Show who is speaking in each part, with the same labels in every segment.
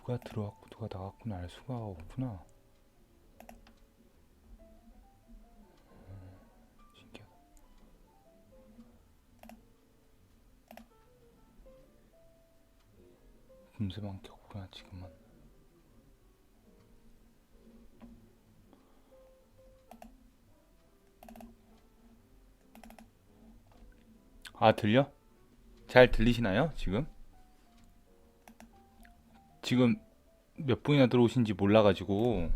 Speaker 1: 누가 들어왔고 누가 나갔구나 알 수가 없구나. 신기하다. 금세밖에 없구나 지금은. 아, 들려? 잘 들리시나요? 지금 몇 분이나 들어오신지 몰라가지고.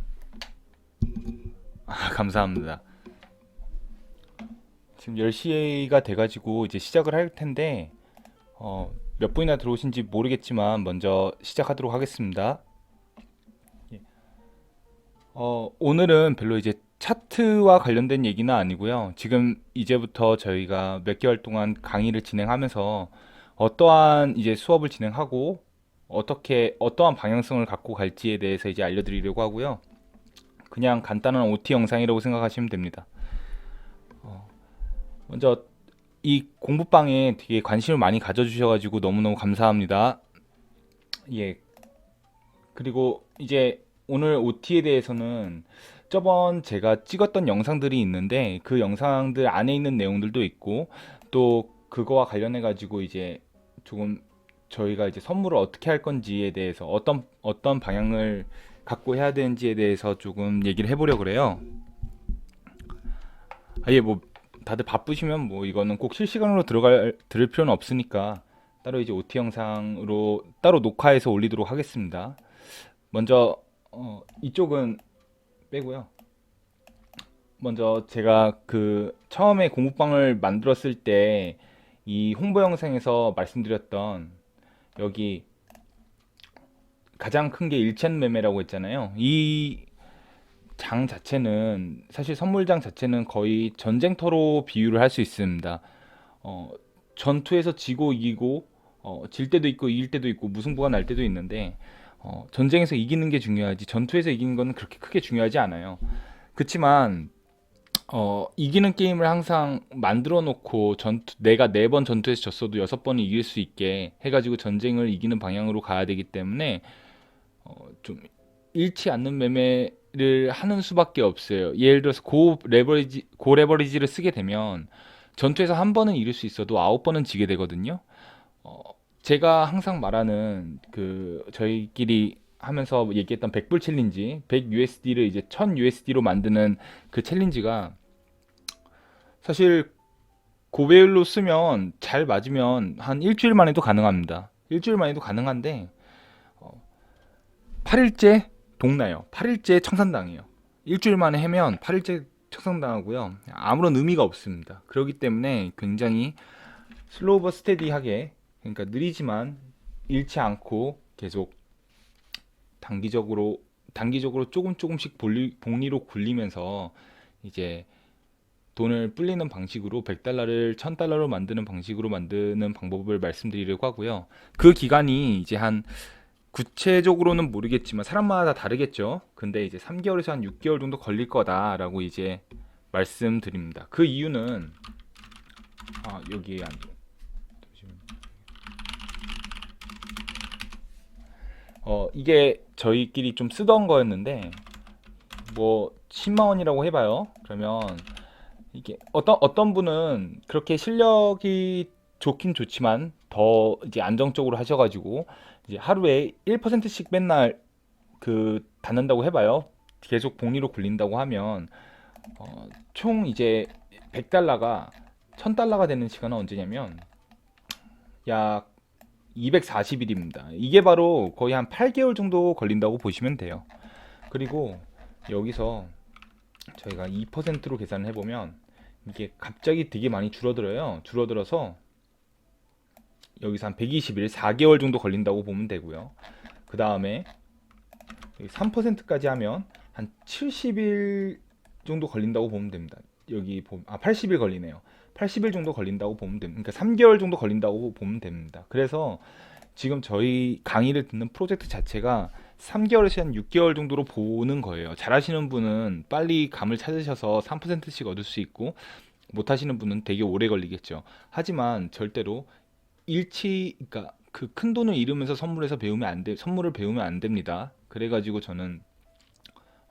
Speaker 1: 아, 감사합니다. 지금 10시가 돼가지고 이제 시작을 할 텐데 몇 분이나 들어오신지 모르겠지만 먼저 시작하도록 하겠습니다. 예. 오늘은 별로 이제 차트와 관련된 얘기는 아니고요. 지금 이제부터 저희가 몇 개월 동안 강의를 진행하면서 어떠한 이제 수업을 진행하고 어떻게 어떠한 방향성을 갖고 갈지에 대해서 이제 알려드리려고 하고요. 그냥 간단한 OT 영상이라고 생각하시면 됩니다. 먼저 이 공부방에 되게 관심을 많이 가져주셔가지고 너무너무 감사합니다. 예. 그리고 이제 오늘 OT에 대해서는 저번 제가 찍었던 영상들이 있는데 그 영상들 안에 있는 내용들도 있고 또 그거와 관련해 가지고 이제 조금 저희가 이제 선물을 어떻게 할 건지에 대해서 어떤 방향을 갖고 해야 되는지에 대해서 조금 얘기를 해보려고 그래요. 아예 뭐 다들 바쁘시면 뭐 이거는 꼭 실시간으로 들을 필요는 없으니까 따로 이제 OT 영상으로 따로 녹화해서 올리도록 하겠습니다. 먼저 이쪽은 빼고요. 먼저 제가 그 처음에 공부방을 만들었을 때 이 홍보 영상에서 말씀드렸던 여기 가장 큰 게 일천 매매라고 했잖아요. 이 장 자체는 사실 선물장 자체는 거의 전쟁터로 비유를 할 수 있습니다. 어, 전투에서 지고 이기고 질 때도 있고 이길 때도 있고 무승부가 날 때도 있는데 전쟁에서 이기는 게 중요하지 전투에서 이기는 거는 그렇게 크게 중요하지 않아요. 그렇지만 이기는 게임을 항상 만들어 놓고 내가 4번 전투에서 졌어도 6번은 이길 수 있게 해가지고 전쟁을 이기는 방향으로 가야 되기 때문에 좀 잃지 않는 매매를 하는 수밖에 없어요. 예를 들어서 고 레버리지를 쓰게 되면 전투에서 한 번은 이길 수 있어도 9번은 지게 되거든요. 어, 제가 항상 말하는 그 저희끼리 하면서 얘기했던 100불 챌린지, 100 USD를 이제 1000 USD로 만드는 그 챌린지가 사실 고배율로 쓰면 잘 맞으면 한 일주일 만에도 가능합니다. 일주일 만에도 가능한데 8일째 동나요. 8일째 청산당해요. 일주일 만에 해면 8일째 청산당하고요. 아무런 의미가 없습니다. 그렇기 때문에 굉장히 슬로우 버 스테디하게 그러니까 느리지만 잃지 않고 계속 단기적으로 조금씩 복리로 굴리면서 이제 돈을 불리는 방식으로 100달러를 1000달러로 만드는 방식으로 만드는 방법을 말씀드리려고 하고요. 그 기간이 이제 한 구체적으로는 모르겠지만 사람마다 다르겠죠. 근데 이제 3개월에서 한 6개월 정도 걸릴 거다라고 이제 말씀드립니다. 그 이유는 여기에 안 이게 저희끼리 좀 쓰던 거였는데 뭐 10만 원이라고 해봐요. 그러면 이게 어떤 분은 그렇게 실력이 좋긴 좋지만 더 이제 안정적으로 하셔가지고 이제 하루에 1%씩 맨날 그 받는다고 해봐요. 계속 복리로 굴린다고 하면 총 이제 100달러가 1000달러가 되는 시간은 언제냐면 약 240일입니다. 이게 바로 거의 한 8개월 정도 걸린다고 보시면 돼요. 그리고 여기서 저희가 2%로 계산을 해보면 이게 갑자기 되게 많이 줄어들어요. 줄어들어서 여기서 한 120일, 4개월 정도 걸린다고 보면 되고요. 그 다음에 3%까지 하면 한 70일 정도 걸린다고 보면 됩니다. 80일 걸리네요. 80일 정도 걸린다고 보면 됩니다. 그러니까 3개월 정도 걸린다고 보면 됩니다. 그래서 지금 저희 강의를 듣는 프로젝트 자체가 3개월에서 한 6개월 정도로 보는 거예요. 잘하시는 분은 빨리 감을 찾으셔서 3%씩 얻을 수 있고 못하시는 분은 되게 오래 걸리겠죠. 하지만 절대로 그러니까 그 큰 돈을 잃으면서 선물을 배우면 안 됩니다. 그래가지고 저는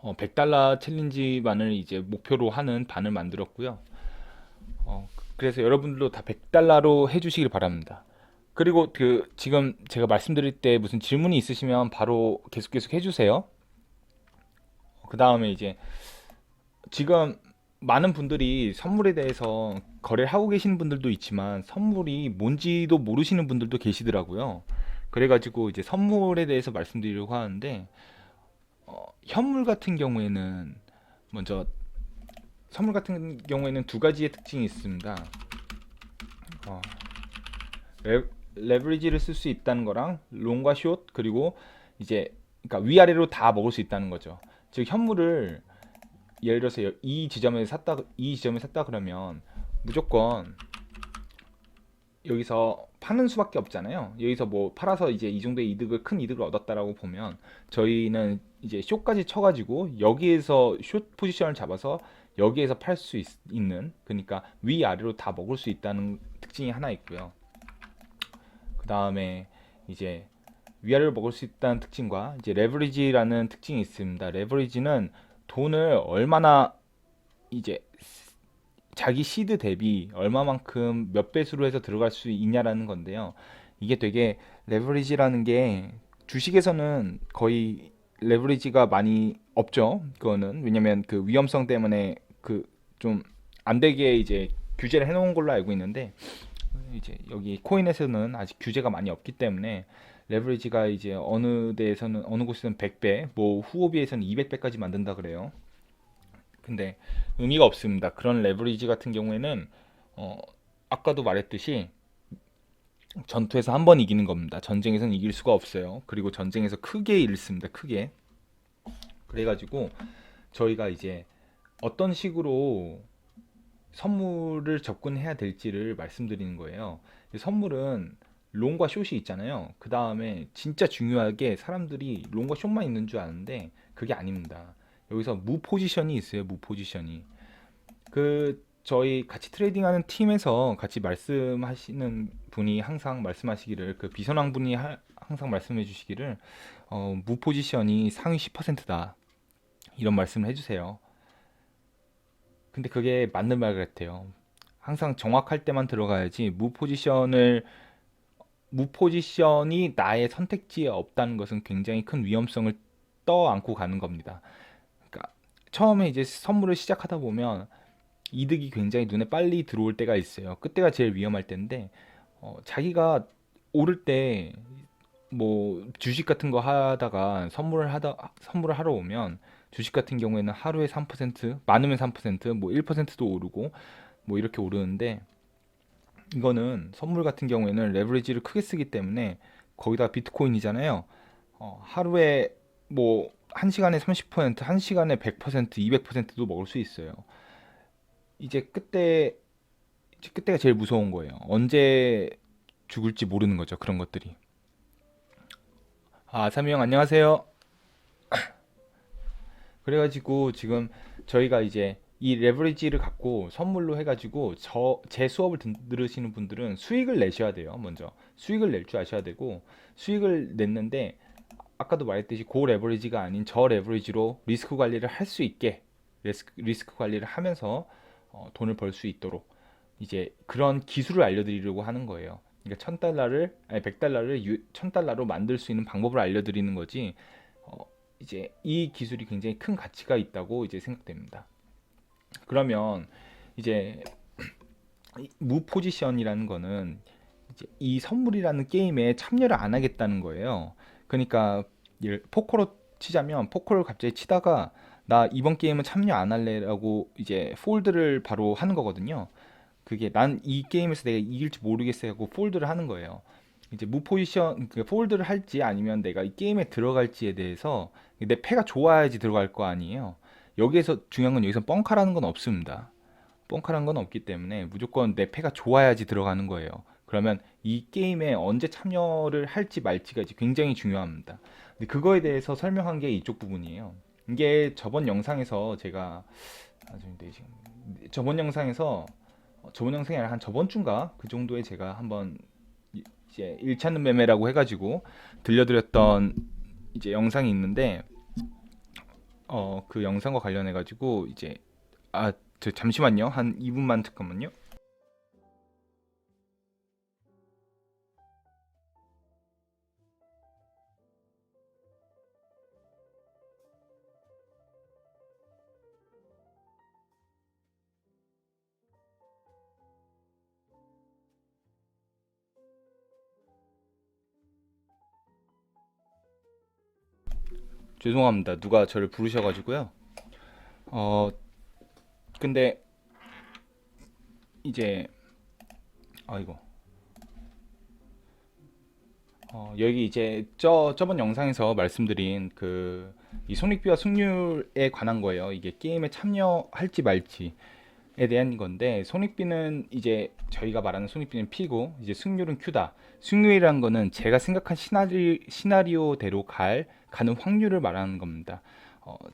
Speaker 1: 100달러 챌린지만을 이제 목표로 하는 반을 만들었고요. 그래서 여러분들도 다 100달러로 해주시길 바랍니다. 그리고 그 지금 제가 말씀드릴 때 무슨 질문이 있으시면 바로 계속 해주세요. 그 다음에 이제 지금 많은 분들이 선물에 대해서 거래를 하고 계시는 분들도 있지만 선물이 뭔지도 모르시는 분들도 계시더라고요. 그래가지고 이제 선물에 대해서 말씀드리려고 하는데 현물 같은 경우에는 먼저 선물 같은 경우에는 두 가지의 특징이 있습니다. 어, 레버리지를 쓸 수 있다는 거랑 롱과 숏 그리고 이제 그러니까 위아래로 다 먹을 수 있다는 거죠. 즉 현물을 예를 들어서 이 지점에 샀다 그러면 무조건 여기서 파는 수밖에 없잖아요. 여기서 뭐 팔아서 이제 이 정도의 큰 이득을 얻었다라고 보면 저희는 이제 숏까지 쳐가지고 여기에서 숏 포지션을 잡아서 여기에서 팔 수 있는 그러니까 위아래로 다 먹을 수 있다는 특징이 하나 있고요. 그 다음에 이제 위아래로 먹을 수 있다는 특징과 이제 레버리지라는 특징이 있습니다. 레버리지는 돈을 얼마나 이제 자기 시드 대비 얼마만큼 몇 배수로 해서 들어갈 수 있냐라는 건데요. 이게 되게 레버리지라는 게 주식에서는 거의 레버리지가 많이 없죠. 그거는 왜냐면 그 위험성 때문에 그 좀 안 되게 이제 규제를 해놓은 걸로 알고 있는데 이제 여기 코인에서는 아직 규제가 많이 없기 때문에 레버리지가 이제 어느 데에서는 어느 곳에서는 100배, 뭐 후오비에서는 200배까지 만든다 그래요. 근데 의미가 없습니다. 그런 레버리지 같은 경우에는 어, 아까도 말했듯이 전투에서 한 번 이기는 겁니다. 전쟁에서는 이길 수가 없어요. 그리고 전쟁에서 크게 잃습니다. 크게. 그래가지고 저희가 이제 어떤 식으로 선물을 접근해야 될지를 말씀드리는 거예요. 선물은 롱과 숏이 있잖아요. 그 다음에 진짜 중요하게 사람들이 롱과 숏만 있는 줄 아는데 그게 아닙니다. 여기서 무 포지션이 있어요. 무 포지션이. 그 저희 같이 트레이딩하는 팀에서 같이 말씀하시는 분이 항상 말씀하시기를 그 비선왕 분이 항상 말씀해 주시기를 무 포지션이 상위 10%다 이런 말씀을 해주세요. 근데 그게 맞는 말 같아요. 항상 정확할 때만 들어가야지 무포지션이 나의 선택지에 없다는 것은 굉장히 큰 위험성을 떠안고 가는 겁니다. 그러니까 처음에 이제 선물을 시작하다 보면 이득이 굉장히 눈에 빨리 들어올 때가 있어요. 그때가 제일 위험할 때인데 자기가 오를 때 뭐 주식 같은 거 하다가 선물을 하러 오면 주식 같은 경우에는 하루에 3% 많으면 3% 뭐 1%도 오르고 뭐 이렇게 오르는데 이거는 선물 같은 경우에는 레버리지를 크게 쓰기 때문에 거기다 비트코인이잖아요. 하루에 뭐 1시간에 30%, 1시간에 100%, 200%도 먹을 수 있어요. 이제 그때가 제일 무서운 거예요. 언제 죽을지 모르는 거죠. 그런 것들이. 아, 삼이 형 안녕하세요. 그래가지고 지금 저희가 이제 이 레버리지를 갖고 선물로 해가지고 제 수업을 들으시는 분들은 수익을 내셔야 돼요. 먼저 수익을 낼 줄 아셔야 되고 수익을 냈는데 아까도 말했듯이 고 레버리지가 아닌 저 레버리지로 리스크 관리를 할 수 있게 리스크 관리를 하면서 돈을 벌 수 있도록 이제 그런 기술을 알려드리려고 하는 거예요. 그러니까 1000달러를 아니 100달러를 1000달러로 만들 수 있는 방법을 알려드리는 거지. 어, 이제 이 기술이 굉장히 큰 가치가 있다고 이제 생각됩니다. 그러면 이제 무포지션이라는 거는 이제 이 선물이라는 게임에 참여를 안 하겠다는 거예요. 그러니까 포커로 치자면 포커를 갑자기 치다가 나 이번 게임은 참여 안 할래라고 이제 폴드를 바로 하는 거거든요. 그게 난 이 게임에서 내가 이길지 모르겠어 하고 폴드를 하는 거예요. 이제 무포지션 폴드를 할지 아니면 내가 이 게임에 들어갈지에 대해서 내 패가 좋아야지 들어갈 거 아니에요. 여기에서 중요한 건 여기서 뻥카라는 건 없습니다. 뻥카라는 건 없기 때문에 무조건 내 패가 좋아야지 들어가는 거예요. 그러면 이 게임에 언제 참여를 할지 말지가 이제 굉장히 중요합니다. 근데 그거에 대해서 설명한 게 이쪽 부분이에요. 이게 저번 영상에서 제가 저번 영상에서 저번 영상이 아니라 한 저번 주인가 그 정도에 제가 한번 이제 일차는 매매라고 해가지고 들려드렸던 이제 영상이 있는데 그 영상과 관련해가지고 이제 저 잠시만요. 한 2분만 잠깐만요. 죄송합니다. 누가 저를 부르셔가지고요. 어 근데 이제 이거 여기 이제 저번 영상에서 말씀드린 그 이 손익비와 승률에 관한 거예요. 이게 게임에 참여할지 말지에 대한 건데, 손익비는 이제 저희가 말하는 손익비는 P고 이제 승률은 Q다. 승률이란 거는 제가 생각한 시나리오대로 가는 확률을 말하는 겁니다.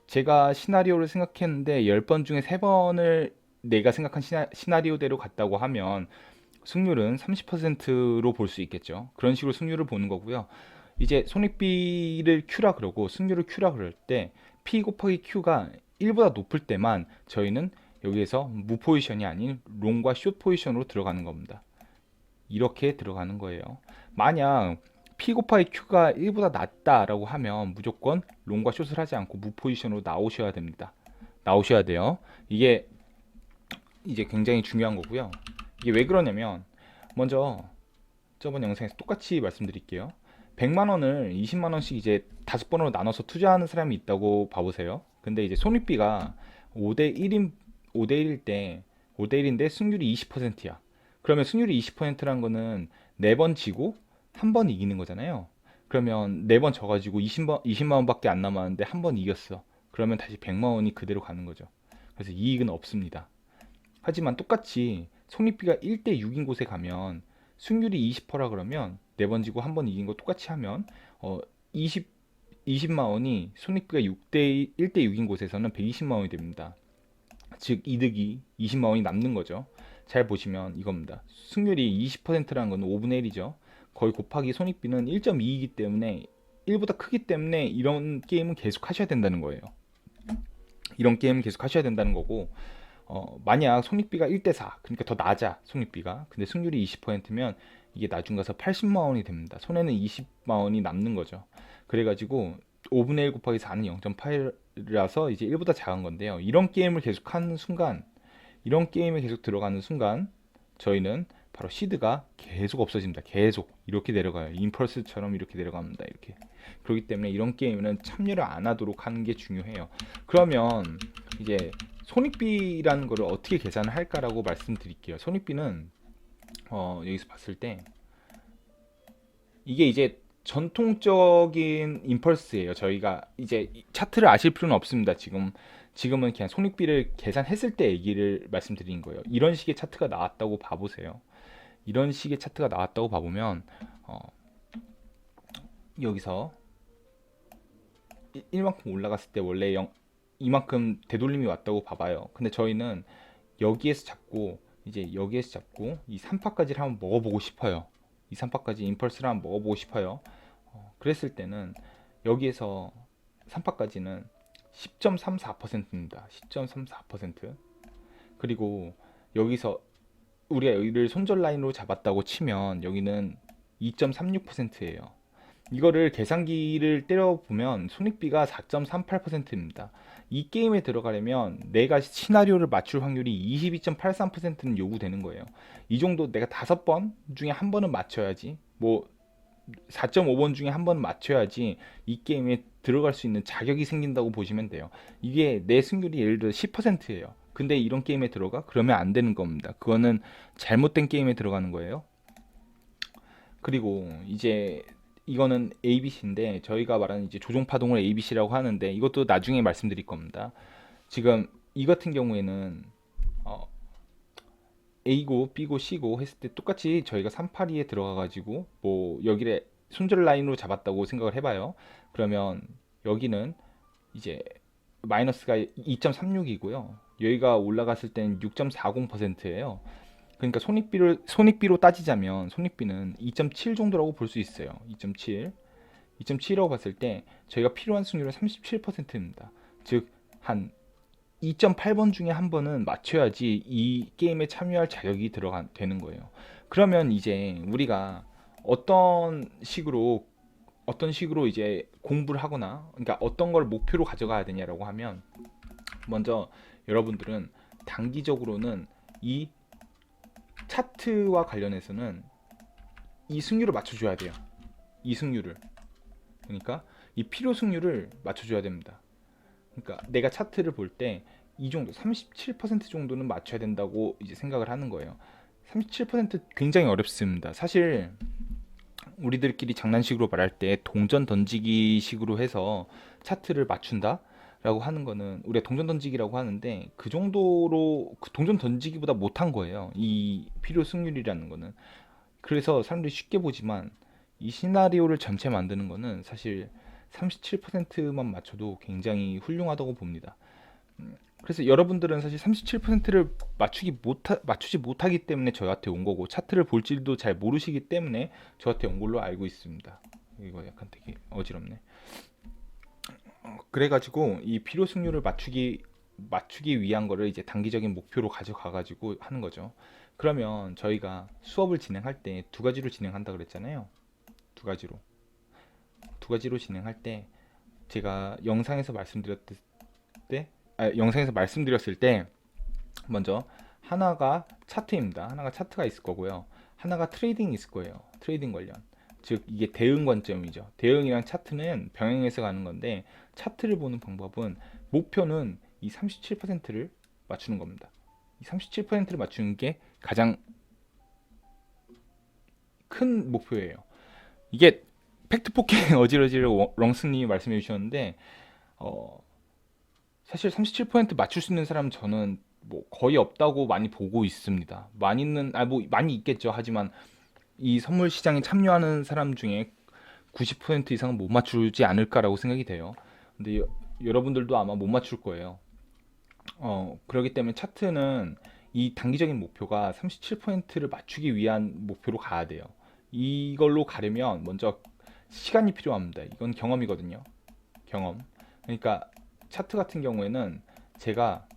Speaker 1: 제가 시나리오를 생각했는데 10번 중에 3번을 내가 생각한 시나리오대로 갔다고 하면 승률은 30%로 볼 수 있겠죠. 그런 식으로 승률을 보는 거고요. 이제 손익비를 Q라 그러고 승률을 Q라 그럴 때 P 곱하기 Q가 1보다 높을 때만 저희는 여기에서 무 포지션이 아닌 롱과 숏 포지션으로 들어가는 겁니다. 이렇게 들어가는 거예요. 만약 P 곱하기 Q가 1보다 낮다라고 하면 무조건 롱과 숏을 하지 않고 무 포지션으로 나오셔야 됩니다. 나오셔야 돼요. 이게 이제 굉장히 중요한 거고요. 이게 왜 그러냐면, 먼저 저번 영상에서 똑같이 말씀드릴게요. 100만 원을 20만 원씩 이제 5번으로 나눠서 투자하는 사람이 있다고 봐보세요. 근데 이제 손익비가 5대 1인 5대 1일 때 5대 1인데 승률이 20%야. 그러면 승률이 20%란 거는 4번 지고 한 번 이기는 거잖아요. 그러면 4번 져가지고 20만 원밖에 안 남았는데 한 번 이겼어. 그러면 다시 100만 원이 그대로 가는 거죠. 그래서 이익은 없습니다. 하지만 똑같이 손익비가 1대 6인 곳에 가면 승률이 20%라 그러면 4번 지고 한 번 이긴 거 똑같이 하면 20, 20만 원이 손익비가 1대 6인 곳에서는 120만 원이 됩니다. 즉 이득이 20만 원이 남는 거죠. 잘 보시면 이겁니다. 승률이 20%라는 건 5분의 1이죠. 거의 곱하기 손익비는 1.2이기 때문에 1보다 크기 때문에 이런 게임은 계속 하셔야 된다는 거예요. 이런 게임은 계속 하셔야 된다는 거고, 만약 손익비가 1대4, 그러니까 더 낮아 손익비가, 근데 승률이 20%면 이게 나중 가서 80만 원이 됩니다. 손해는 20만 원이 남는 거죠. 그래가지고 5분의 1 곱하기 4는 0.8이라서 이제 1보다 작은 건데요. 이런 게임을 계속 하는 순간, 이런 게임에 계속 들어가는 순간 저희는 바로 시드가 계속 없어집니다. 계속 이렇게 내려가요. 임펄스처럼 이렇게 내려갑니다. 이렇게. 그렇기 때문에 이런 게임은 참여를 안 하도록 하는 게 중요해요. 그러면 이제 손익비라는 거를 어떻게 계산을 할까라고 말씀드릴게요. 손익비는 여기서 봤을 때 이게 이제 전통적인 임펄스예요. 저희가 이제 차트를 아실 필요는 없습니다. 지금은 그냥 손익비를 계산했을 때 얘기를 말씀드린 거예요. 이런 식의 차트가 나왔다고 봐보세요. 이런 식의 차트가 나왔다고 봐보면 여기서 1만큼 올라갔을 때 원래 이만큼 되돌림이 왔다고 봐봐요. 근데 저희는 여기에서 잡고 이제 여기에서 잡고 이 3파까지를 한번 먹어보고 싶어요. 이 3파까지 임펄스를 한번 먹어보고 싶어요. 그랬을 때는 여기에서 3파까지는 10.34%입니다. 10.34%. 그리고 여기서 우리가 여기를 손절 라인으로 잡았다고 치면 여기는 2.36%예요. 이거를 계산기를 때려보면 손익비가 4.38%입니다. 이 게임에 들어가려면 내가 시나리오를 맞출 확률이 22.83%는 요구되는 거예요. 이 정도 내가 5번 중에 한 번은 맞춰야지, 뭐 4.5번 중에 한 번은 맞춰야지 이 게임에 들어갈 수 있는 자격이 생긴다고 보시면 돼요. 이게 내 승률이 예를 들어 10%예요. 근데 이런 게임에 들어가? 그러면 안 되는 겁니다. 그거는 잘못된 게임에 들어가는 거예요. 그리고 이제 이거는 ABC인데 저희가 말하는 이제 조종 파동을 ABC라고 하는데 이것도 나중에 말씀드릴 겁니다. 지금 이 같은 경우에는 A고 B고 C고 했을 때 똑같이 저희가 382에 들어가 가지고 뭐 여기를 손절 라인으로 잡았다고 생각을 해봐요. 그러면 여기는 이제 마이너스가 2.36이고요. 여기가 올라갔을 때는 6.40%예요. 그러니까 손익비로 따지자면 손익비는 2.7 정도라고 볼 수 있어요. 2.7. 2.7이라고 봤을 때 저희가 필요한 승률은 37%입니다. 즉 한 2.8번 중에 한 번은 맞춰야지 이 게임에 참여할 자격이 되는 거예요. 그러면 이제 우리가 어떤 식으로 어떤 식으로 이제 공부를 하거나, 그러니까 어떤 걸 목표로 가져가야 되냐라고 하면, 먼저 여러분들은 단기적으로는 이 차트와 관련해서는 이 승률을 맞춰줘야 돼요. 이 승률을. 그러니까 이 필요 승률을 맞춰줘야 됩니다. 그러니까 내가 차트를 볼 때 이 정도 37% 정도는 맞춰야 된다고 이제 생각을 하는 거예요. 37% 굉장히 어렵습니다. 사실 우리들끼리 장난식으로 말할 때 동전 던지기 식으로 해서 차트를 맞춘다 라고 하는 거는, 우리가 동전 던지기라고 하는데 그 정도로 그 동전 던지기보다 못한 거예요, 이 필요 승률이라는 거는. 그래서 사람들이 쉽게 보지만 이 시나리오를 전체 만드는 거는 사실 37%만 맞춰도 굉장히 훌륭하다고 봅니다. 그래서 여러분들은 사실 37%를 맞추지 못하기 때문에 저한테 온 거고, 차트를 볼 줄도 잘 모르시기 때문에 저한테 온 걸로 알고 있습니다. 이거 약간 되게 어지럽네. 그래가지고 이 필요 승률을 맞추기 위한 거를 이제 단기적인 목표로 가져가가지고 하는 거죠. 그러면 저희가 수업을 진행할 때 두 가지로 진행한다 그랬잖아요. 두 가지로. 두 가지로 진행할 때 제가 영상에서 말씀드렸을 때 먼저 하나가 차트입니다. 하나가 차트가 있을 거고요. 하나가 트레이딩이 있을 거예요. 트레이딩 관련. 즉 이게 대응 관점이죠. 대응이랑 차트는 병행해서 가는 건데, 차트를 보는 방법은 목표는 이 37%를 맞추는 겁니다. 이 37%를 맞추는 게 가장 큰 목표예요. 이게 팩트 포켓 어지러지를 렁스님이 말씀해 주셨는데, 어, 사실 37% 맞출 수 있는 사람 저는 뭐 거의 없다고 많이 보고 있습니다. 뭐 많이 있겠죠. 하지만 이 선물 시장에 참여하는 사람 중에 90% 이상은 못 맞추지 않을까라고 생각이 돼요. 근데 여러분들도 아마 못 맞출 거예요. 그렇기 때문에 차트는 이 단기적인 목표가 37%를 맞추기 위한 목표로 가야 돼요. 이걸로 가려면 먼저 시간이 필요합니다. 이건 경험이거든요. 경험. 그러니까 차트 같은 경우에는 제가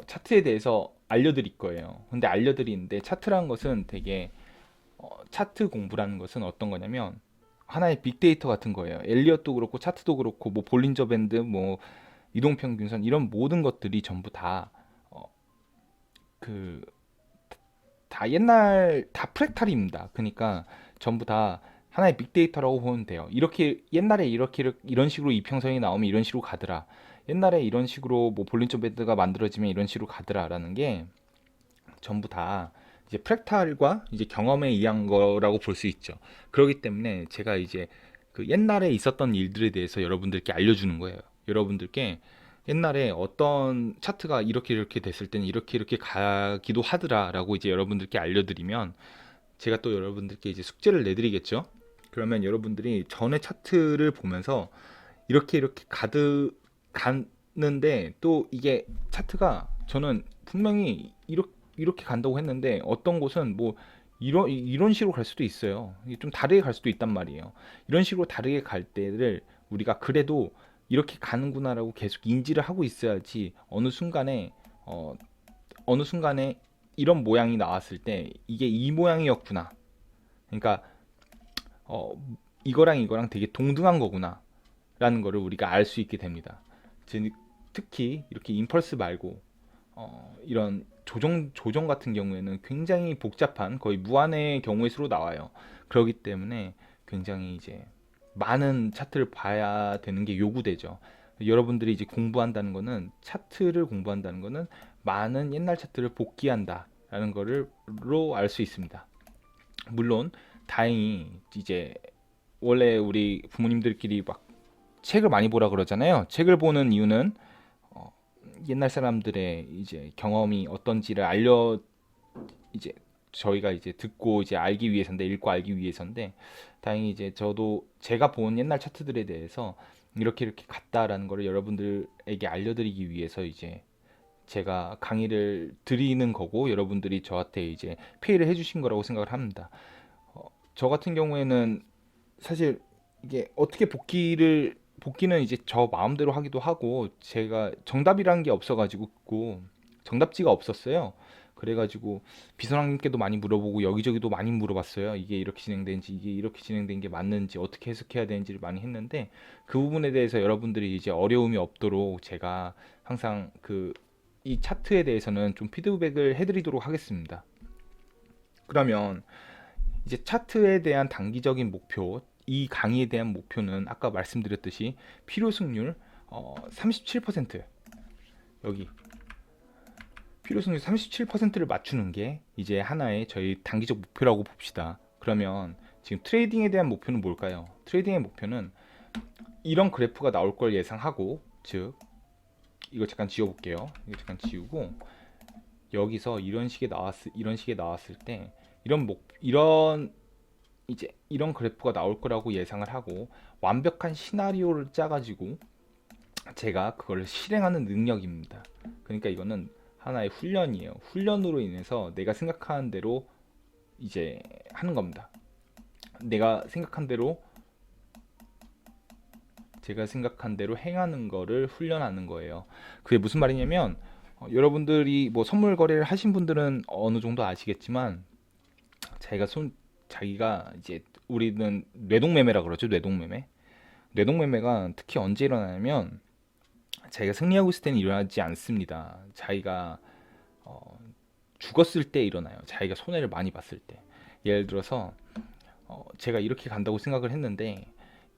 Speaker 1: 차트에 대해서 알려드릴 거예요. 근데 알려드리는데, 차트라는 것은 되게 차트 공부라는 것은 어떤 거냐면 하나의 빅데이터 같은 거예요. 엘리엇도 그렇고 차트도 그렇고 뭐 볼린저 밴드, 뭐 이동평균선, 이런 모든 것들이 전부 다 그 다 옛날 다 프랙탈입니다. 그러니까 전부 다 하나의 빅데이터라고 보면 돼요. 이렇게 옛날에 이런 식으로 이평선이 나오면 이런 식으로 가더라. 옛날에 이런 식으로 뭐 볼린저 밴드가 만들어지면 이런 식으로 가더라라는 게 전부 다 이제 프랙탈과 이제 경험에 의한 거라고 볼 수 있죠. 그렇기 때문에 제가 이제 그 옛날에 있었던 일들에 대해서 여러분들께 알려주는 거예요. 여러분들께 옛날에 어떤 차트가 이렇게 됐을 때는 이렇게 가기도 하더라라고 이제 여러분들께 알려드리면, 제가 또 여러분들께 이제 숙제를 내드리겠죠. 그러면 여러분들이 전에 차트를 보면서 이렇게 갔는데, 또 이게 차트가 저는 분명히 이렇게 간다고 했는데 어떤 곳은 뭐 이런 식으로 갈 수도 있어요. 이게 좀 다르게 갈 수도 있단 말이에요. 이런 식으로 다르게 갈 때를 우리가 그래도 이렇게 가는구나라고 계속 인지를 하고 있어야지, 어, 어느 순간에 이런 모양이 나왔을 때 이게 이 모양이었구나. 그러니까 어, 이거랑 되게 동등한 거구나 라는 거를 우리가 알 수 있게 됩니다. 특히 이렇게 임펄스 말고 이런 조정 같은 경우에는 굉장히 복잡한, 거의 무한의 경우의 수로 나와요. 그렇기 때문에 굉장히 이제 많은 차트를 봐야 되는 게 요구되죠. 여러분들이 이제 차트를 공부한다는 거는 많은 옛날 차트를 복기한다라는 거를로 알 수 있습니다. 물론 다행히 이제 원래 우리 부모님들끼리 막 책을 많이 보라 그러잖아요. 책을 보는 이유는 어, 옛날 사람들의 이제 경험이 어떤지를 이제 저희가 이제 듣고 이제 알기 위해서인데, 읽고 알기 위해서인데, 다행히 이제 저도 제가 본 옛날 차트들에 대해서 이렇게 갔다라는 거를 여러분들에게 알려드리기 위해서 이제 제가 강의를 드리는 거고 여러분들이 저한테 이제 페이를 해주신 거라고 생각을 합니다. 저 같은 경우에는 사실 이게 어떻게 복귀는 이제 저 마음대로 하기도 하고 제가 정답이라는 게 없어가지고 정답지가 없었어요. 그래가지고 비선왕님께도 많이 물어보고 여기저기도 많이 물어봤어요. 이게 이렇게 진행되는지 이게 이렇게 진행된 게 맞는지 어떻게 해석해야 되는지를 많이 했는데 그 부분에 대해서 여러분들이 이제 어려움이 없도록 제가 항상 이 차트에 대해서는 좀 피드백을 해드리도록 하겠습니다. 그러면 이제 차트에 대한 단기적인 목표, 이 강의에 대한 목표는 아까 말씀드렸듯이 필요 승률 37% 여기 필요 승률 37%를 맞추는 게 이제 하나의 저희 단기적 목표라고 봅시다. 그러면 지금 트레이딩에 대한 목표는 뭘까요? 트레이딩의 목표는 이런 그래프가 나올 걸 예상하고, 즉 이거 잠깐 지워볼게요. 이거 잠깐 지우고 여기서 이런 식의 나왔을 때 이런 그래프가 나올 거라고 예상을 하고 완벽한 시나리오를 짜가지고 제가 그걸 실행하는 능력입니다. 그러니까 이거는 하나의 훈련이에요. 훈련으로 인해서 내가 생각하는 대로 이제 하는 겁니다. 제가 생각한 대로 행하는 거를 훈련하는 거예요. 그게 무슨 말이냐면 여러분들이 뭐 선물 거래를 하신 분들은 어느 정도 아시겠지만 자기가 이제 우리는 뇌동매매라 그러죠. 뇌동매매가 특히 언제 일어나냐면 자기가 승리하고 있을 때는 일어나지 않습니다. 자기가 죽었을 때 일어나요. 자기가 손해를 많이 봤을 때. 예를 들어서 제가 이렇게 간다고 생각을 했는데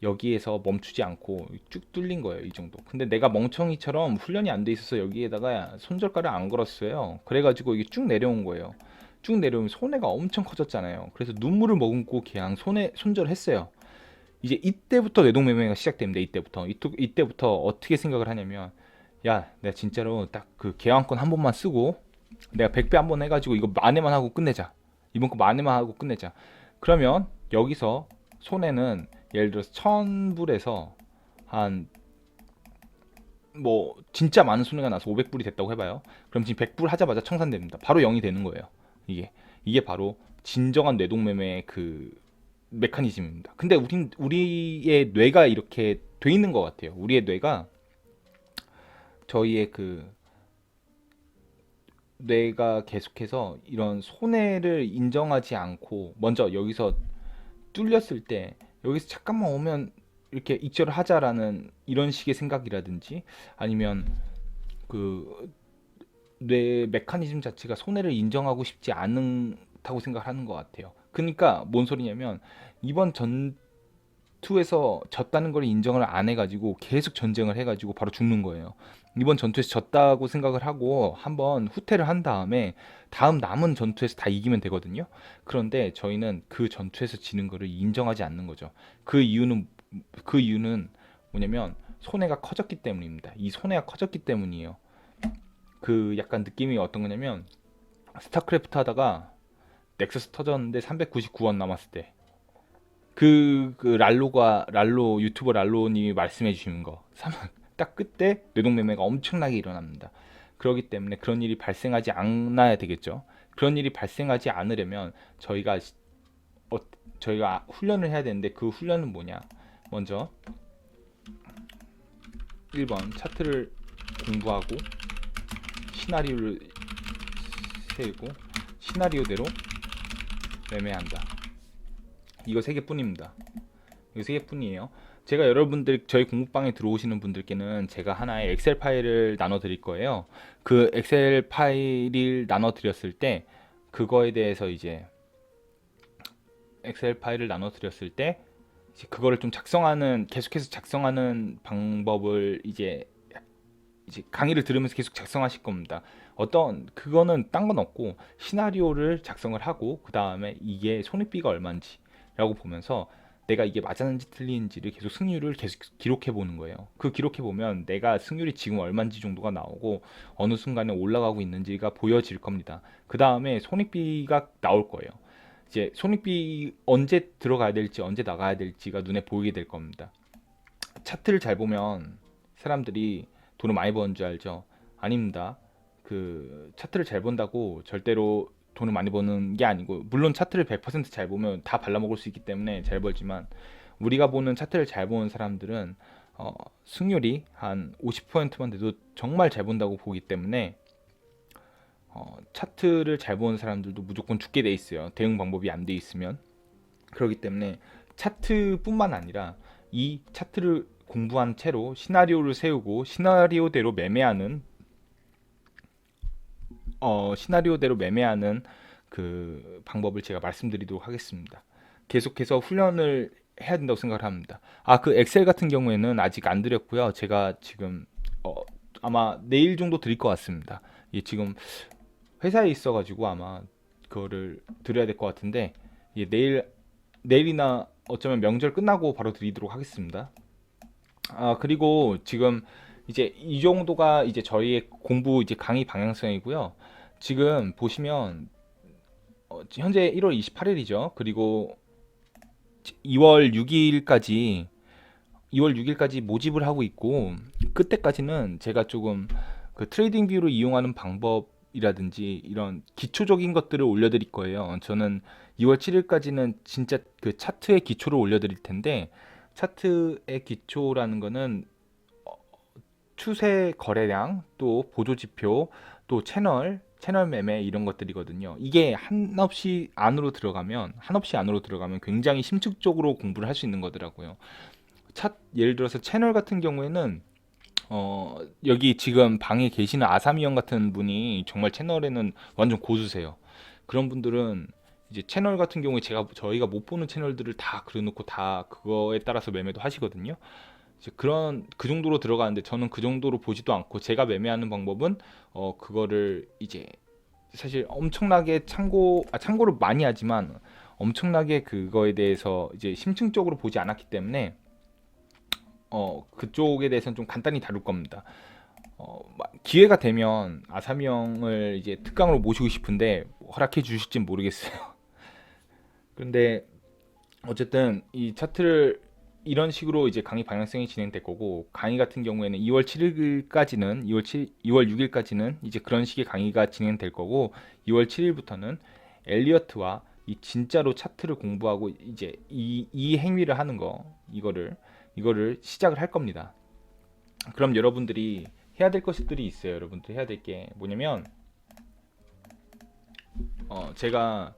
Speaker 1: 여기에서 멈추지 않고 쭉 뚫린 거예요. 이 정도. 근데 내가 멍청이처럼 훈련이 안 돼 있어서 여기에다가 손절가를 안 걸었어요. 그래가지고 이게 쭉 내려온 거예요. 쭉 내려오면 손해가 엄청 커졌잖아요. 그래서 눈물을 머금고 그냥 손절을 했어요. 이제 이때부터 뇌동매매가 시작됩니다. 이때부터 어떻게 생각을 하냐면, 야, 내가 진짜로 딱 그 계약권 한 번만 쓰고 내가 100배 한 번 해가지고 이거 만회만 하고 끝내자. 이번 거 만회만 하고 끝내자. 그러면 여기서 손해는 예를 들어서 1000불에서 한 뭐 진짜 많은 손해가 나서 500불이 됐다고 해봐요. 그럼 지금 100불 하자마자 청산됩니다. 바로 0이 되는 거예요. 이게 바로 진정한 뇌동매매의 그 메커니즘입니다. 근데 우리의 뇌가 이렇게 돼 있는 것 같아요. 우리의 뇌가 저희의 뇌가 계속해서 이런 손해를 인정하지 않고 먼저 여기서 뚫렸을 때 여기서 잠깐만 오면 이렇게 익절을 하자라는 이런 식의 생각이라든지 아니면 뇌 메커니즘 자체가 손해를 인정하고 싶지 않다고 생각하는 것 같아요. 그러니까 뭔 소리냐면 이번 전투에서 졌다는 걸 인정을 안 해가지고 계속 전쟁을 해가지고 바로 죽는 거예요. 이번 전투에서 졌다고 생각을 하고 한번 후퇴를 한 다음에 다음 남은 전투에서 다 이기면 되거든요. 그런데 저희는 그 전투에서 지는 거를 인정하지 않는 거죠. 그 이유는 뭐냐면 손해가 커졌기 때문입니다. 이 손해가 커졌기 때문이에요. 약간 느낌이 어떤 거냐면 스타크래프트 하다가 넥서스 터졌는데 399원 남았을 때 랄로 유튜버 랄로님이 말씀해 주시는 거 딱 그때 뇌동매매가 엄청나게 일어납니다. 그렇기 때문에 그런 일이 발생하지 않아야 되겠죠. 그런 일이 발생하지 않으려면 저희가 훈련을 해야 되는데 그 훈련은 뭐냐? 먼저 1번 차트를 공부하고 시나리오를 세우고 시나리오대로 매매한다. 이거 3개뿐입니다. 이거 3개뿐이에요. 제가 여러분들 저희 공부방에 들어오시는 분들께는 제가 하나의 엑셀 파일을 나눠 드릴 거예요. 그 엑셀 파일을 나눠 드렸을 때 그거에 대해서 이제 엑셀 파일을 나눠 드렸을 때 그거를 좀 계속해서 작성하는 방법을 이제 강의를 들으면서 계속 작성하실 겁니다. 그거는 딴 건 없고 시나리오를 작성을 하고 그 다음에 이게 손익비가 얼마인지 라고 보면서 내가 이게 맞았는지 틀리는지를 계속 승률을 계속 기록해 보는 거예요. 그 기록해 보면 내가 승률이 지금 얼마인지 정도가 나오고 어느 순간에 올라가고 있는지가 보여질 겁니다. 그 다음에 손익비가 나올 거예요. 이제 손익비 언제 들어가야 될지 언제 나가야 될지가 눈에 보이게 될 겁니다. 차트를 잘 보면 사람들이 돈을 많이 버는 줄 알죠? 아닙니다. 그 차트를 잘 본다고 절대로 돈을 많이 버는 게 아니고, 물론 차트를 100%잘 보면 다 발라먹을 수 있기 때문에 잘 벌지만, 우리가 보는 차트를 잘 보는 사람들은 어, 승률이 한 50%만 돼도 정말 잘 본다고 보기 때문에 차트를 잘 보는 사람들도 무조건 죽게 돼 있어요. 대응 방법이 안 돼 있으면. 그렇기 때문에 차트뿐만 아니라 이 차트를 공부한 채로 시나리오를 세우고 시나리오대로 매매하는 그 방법을 제가 말씀드리도록 하겠습니다. 계속해서 훈련을 해야 된다고 생각을 합니다. 그 엑셀 같은 경우에는 아직 안 드렸고요. 제가 지금 어, 아마 내일 정도 드릴 것 같습니다. 지금 회사에 있어가지고 아마 그거를 드려야 될 것 같은데, 내일이나 어쩌면 명절 끝나고 바로 드리도록 하겠습니다. 그리고 지금 이제 이 정도가 이제 저희의 공부 이제 강의 방향성이고요. 지금 보시면 현재 1월 28일이죠. 그리고 2월 6일까지 2월 6일까지 모집을 하고 있고, 그때까지는 제가 조금 그 트레이딩 뷰를 이용하는 방법이라든지 이런 기초적인 것들을 올려드릴 거예요. 저는 2월 7일까지는 진짜 그 차트의 기초를 올려드릴 텐데, 차트의 기초라는 거는 추세 거래량, 또 보조 지표, 또 채널 매매 이런 것들이거든요. 이게 한없이 안으로 들어가면 굉장히 심층적으로 공부를 할 수 있는 거더라고요. 예를 들어서 채널 같은 경우에는 여기 지금 방에 계시는 아사미 형 같은 분이 정말 채널에는 완전 고수세요. 그런 분들은 이제 채널 같은 경우에 저희가 못 보는 채널들을 다 그려놓고 다 그거에 따라서 매매도 하시거든요. 이제 그 정도로 들어가는데, 저는 그 정도로 보지도 않고 제가 매매하는 방법은 그거를 이제 사실 엄청나게 참고를 많이 하지만 엄청나게 그거에 대해서 이제 심층적으로 보지 않았기 때문에 그쪽에 대해서는 좀 간단히 다룰 겁니다. 기회가 되면 아사미 형을 이제 특강으로 모시고 싶은데 허락해 주실진 모르겠어요. 그런데 어쨌든 이 차트를 이런 식으로 이제 강의 방향성이 진행될 거고, 강의 같은 경우에는 2월 6일까지는 이제 그런 식의 강의가 진행될 거고, 2월 7일부터는 엘리어트와 이 진짜로 차트를 공부하고 이제 이 행위를 하는 거, 이거를 시작을 할 겁니다. 그럼 여러분들이 해야 될 것들이 있어요. 여러분들 해야 될 게 뭐냐면, 제가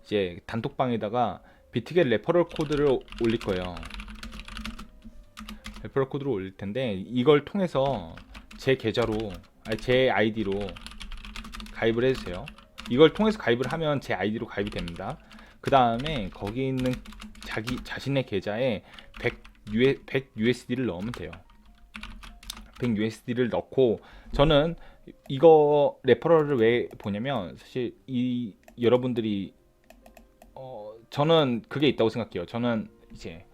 Speaker 1: 이제 단톡방에다가 비트겟 레퍼럴 코드를 올릴 거예요. 레퍼럴 코드를 올릴 텐데, 이걸 통해서 제 아이디로 가입을 해주세요. 이걸 통해서 가입을 하면 제 아이디로 가입이 됩니다. 그 다음에 거기 있는 자신의 계좌에 100 USD를 넣으면 돼요. 100 USD를 넣고, 저는 이거 레퍼럴을 왜 보냐면, 사실 여러분들이 저는 그게 있다고 생각해요. 저는 이제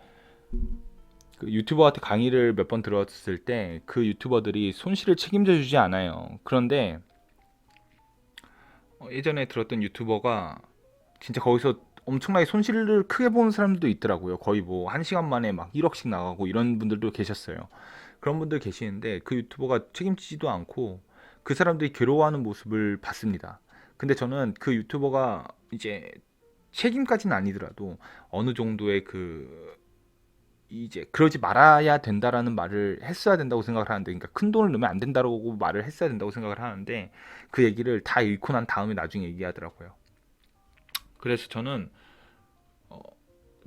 Speaker 1: 그 유튜버한테 강의를 몇 번 들었을 때 그 유튜버들이 손실을 책임져 주지 않아요. 그런데 예전에 들었던 유튜버가 진짜 거기서 엄청나게 손실을 크게 보는 사람들도 있더라고요. 거의 뭐 1시간 만에 막 1억씩 나가고 이런 분들도 계셨어요. 그런 분들 계시는데 그 유튜버가 책임지지도 않고 그 사람들이 괴로워하는 모습을 봤습니다. 근데 저는 그 유튜버가 이제 책임까지는 아니더라도 어느 정도의 이제 그러지 말아야 된다라는 말을 했어야 된다고 생각을 하는데, 그러니까 큰 돈을 넣으면 안 된다고 말을 했어야 된다고 생각을 하는데, 그 얘기를 다 읽고 난 다음에 나중에 얘기하더라고요. 그래서 저는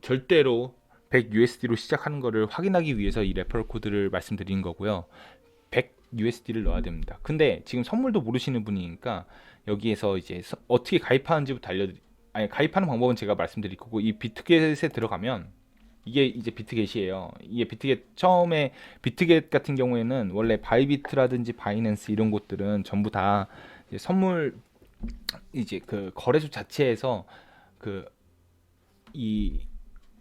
Speaker 1: 절대로 100 USD로 시작하는 거를 확인하기 위해서 이 레퍼럴 코드를 말씀드린 거고요. 100 USD를 넣어야 됩니다. 근데 지금 선물도 모르시는 분이니까 여기에서 이제 어떻게 가입하는지부터 가입하는 방법은 제가 말씀드릴 거고, 이 비트겟에 들어가면 이게 이제 비트겟이에요. 이게 처음에 비트겟 같은 경우에는 원래 바이비트라든지 바이낸스 이런 곳들은 전부 다 이제 선물, 이제 그 거래소 자체에서 이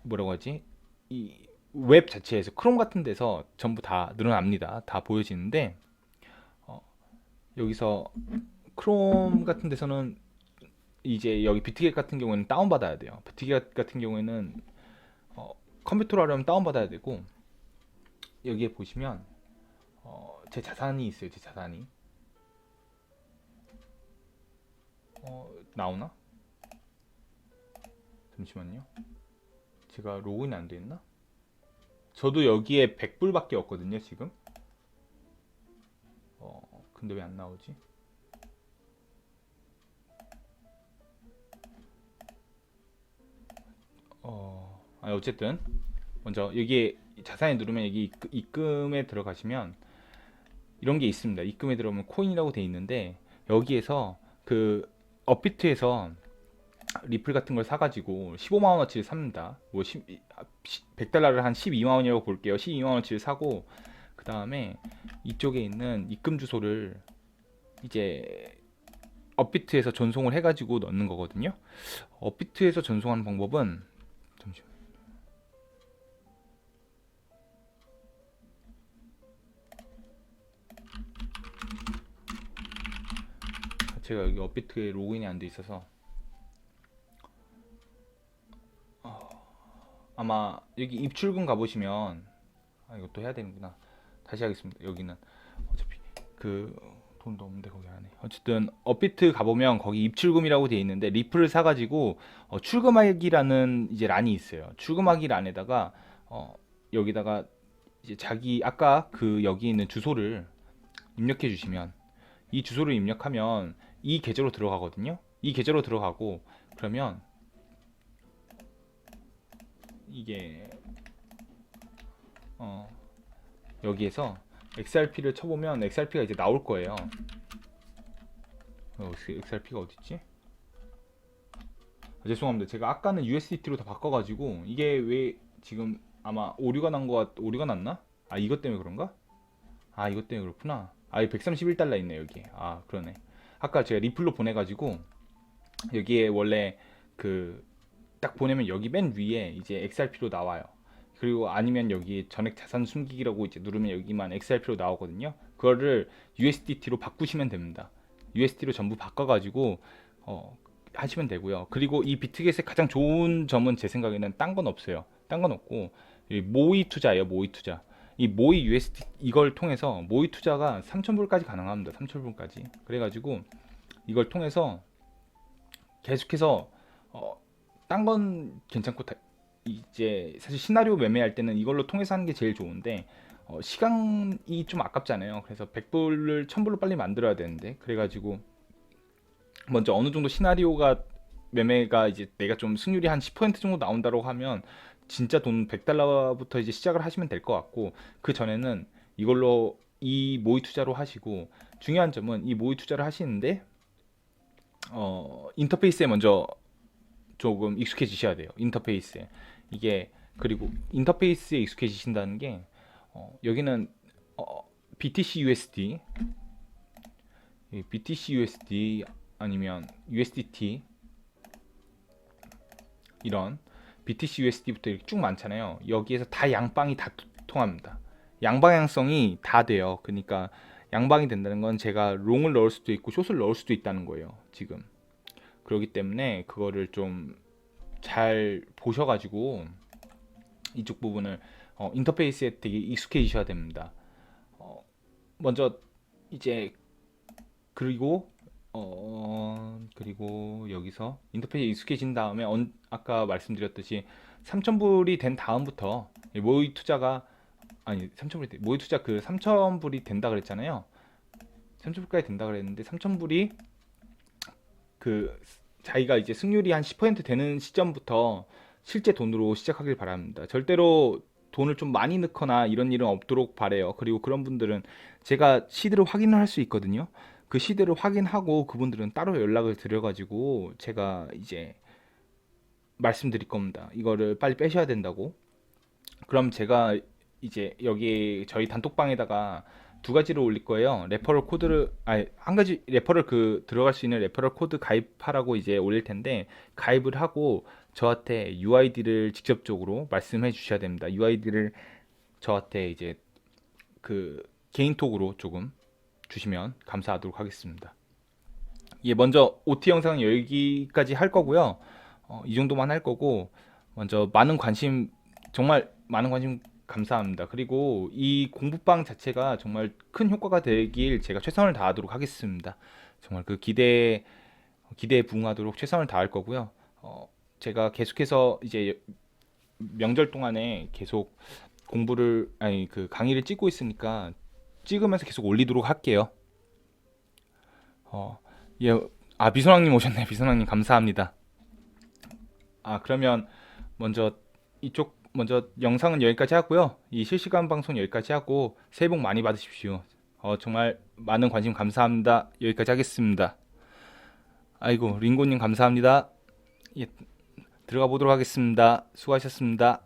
Speaker 1: 뭐라고 하지? 이 웹 자체에서 크롬 같은 데서 전부 다 늘어납니다. 다 보여지는데 여기서 크롬 같은 데서는 이제 여기 비트겟 같은 경우에는 다운받아야 돼요. 비트겟 같은 경우에는 컴퓨터로 하려면 다운받아야 되고, 여기에 보시면 제 자산이 있어요. 제 자산이 나오나? 잠시만요. 제가 로그인 안 돼 있나? 저도 여기에 100불밖에 없거든요, 지금. 근데 왜 안 나오지? 어쨌든 먼저 여기에 자산에 누르면 여기 입금에 들어가시면 이런 게 있습니다. 입금에 들어오면 코인이라고 돼 있는데 여기에서 그 업비트에서 리플 같은 걸 사가지고 15만 원어치를 삽니다. 뭐 100달러를 한 12만 원이라고 볼게요. 12만 원어치를 사고 그 다음에 이쪽에 있는 입금 주소를 이제 업비트에서 전송을 해가지고 넣는 거거든요. 업비트에서 전송하는 방법은 잠시만. 제가 여기 업비트에 로그인이 안 돼 있어서 아마 여기 입출금 가보시면 이것도 해야 되는구나. 다시 하겠습니다. 여기는 어차피 그 돈도 없는데 거기 안에 어쨌든 업비트 가보면 거기 입출금이라고 되어 있는데 리플을 사가지고 출금하기라는 이제 란이 있어요. 출금하기 란에다가 여기다가 이제 자기 아까 그 여기 있는 주소를 입력해 주시면 이 주소를 입력하면 이 계좌로 들어가거든요. 이 계좌로 들어가고 그러면 이게 여기에서 XRP를 쳐보면 XRP가 이제 나올 거예요. XRP가 어딨지? 죄송합니다. 제가 아까는 USDT로 다 바꿔가지고 이게 왜 지금 아마 오류가 났나? 이것 때문에 그런가? 이것 때문에 그렇구나. 131달러 있네 여기. 그러네. 아까 제가 리플로 보내가지고 여기에 원래 그 딱 보내면 여기 맨 위에 이제 XRP로 나와요. 그리고 아니면 여기 전액 자산 숨기기라고 이제 누르면 여기만 XRP로 나오거든요. 그거를 USDT로 바꾸시면 됩니다. USDT로 전부 바꿔가지고 하시면 되고요. 그리고 이 비트겟의 가장 좋은 점은 제 생각에는 딴 건 없어요. 딴 건 없고 모의 투자예요. 모의 투자. 이 모의 USD 이걸 통해서 모의 투자가 3,000불까지 가능합니다. 3,000불까지. 그래가지고 이걸 통해서 계속해서 딴 건 괜찮고 이제 사실 시나리오 매매할 때는 이걸로 통해서 하는 게 제일 좋은데 시간이 좀 아깝잖아요. 그래서 100불을 1000불로 빨리 만들어야 되는데 그래가지고 먼저 어느 정도 시나리오가 매매가 이제 내가 좀 승률이 한 10% 정도 나온다고 하면 진짜 돈 100달러부터 이제 시작을 하시면 될 것 같고 그 전에는 이걸로 이 모의 투자로 하시고 중요한 점은 이 모의 투자를 하시는데 인터페이스에 먼저 조금 익숙해지셔야 돼요. 인터페이스에 이게 그리고 인터페이스에 익숙해지신다는 게 여기는 BTC USD BTC USD 아니면 USDT 이런 BTC USD부터 이렇게 쭉 많잖아요. 여기에서 다 양방이 다 통합니다. 양방향성이 다 돼요. 그러니까 양방이 된다는 건 제가 롱을 넣을 수도 있고 숏을 넣을 수도 있다는 거예요. 지금 그렇기 때문에 그거를 좀 잘 보셔가지고 이쪽 부분을 인터페이스에 되게 익숙해지셔야 됩니다. 먼저 이제 그리고 그리고 여기서 인터페이스에 익숙해진 다음에 아까 말씀드렸듯이 3,000불이 된 다음부터 모의 투자가 3,000불이 모의 투자 그 3,000불이 된다 그랬잖아요. 3,000불까지 된다 그랬는데 3,000불이 그 자기가 이제 승률이 한 10% 되는 시점부터 실제 돈으로 시작하길 바랍니다. 절대로 돈을 좀 많이 넣거나 이런 일은 없도록 바래요. 그리고 그런 분들은 제가 시드를 확인을 할 수 있거든요. 그 시드를 확인하고 그분들은 따로 연락을 드려가지고 제가 이제 말씀드릴 겁니다. 이거를 빨리 빼셔야 된다고. 그럼 제가 이제 여기 저희 단톡방에다가 두 가지를 올릴 거예요. 레퍼럴 코드를 한 가지 레퍼럴 그 들어갈 수 있는 레퍼럴 코드 가입하라고 이제 올릴 텐데 가입을 하고 저한테 UID를 직접적으로 말씀해 주셔야 됩니다. UID를 저한테 이제 그 개인톡으로 조금 주시면 감사하도록 하겠습니다. 예, 먼저 OT 영상은 여기까지 할 거고요. 이 정도만 할 거고 먼저 많은 관심 정말 많은 관심 감사합니다. 그리고 이 공부방 자체가 정말 큰 효과가 되길 제가 최선을 다하도록 하겠습니다. 정말 그 기대 기대에 부응하도록 최선을 다할 거고요. 제가 계속해서 이제 명절 동안에 계속 공부를 아니 그 강의를 찍고 있으니까 찍으면서 계속 올리도록 할게요. 어, 예, 비선왕님 오셨네. 비선왕님 감사합니다. 그러면 먼저 먼저 영상은 여기까지 하고요. 이 실시간 방송 여기까지 하고 새해 복 많이 받으십시오. 정말 많은 관심 감사합니다. 여기까지 하겠습니다. 아이고, 링고님 감사합니다. 예, 들어가 보도록 하겠습니다. 수고하셨습니다.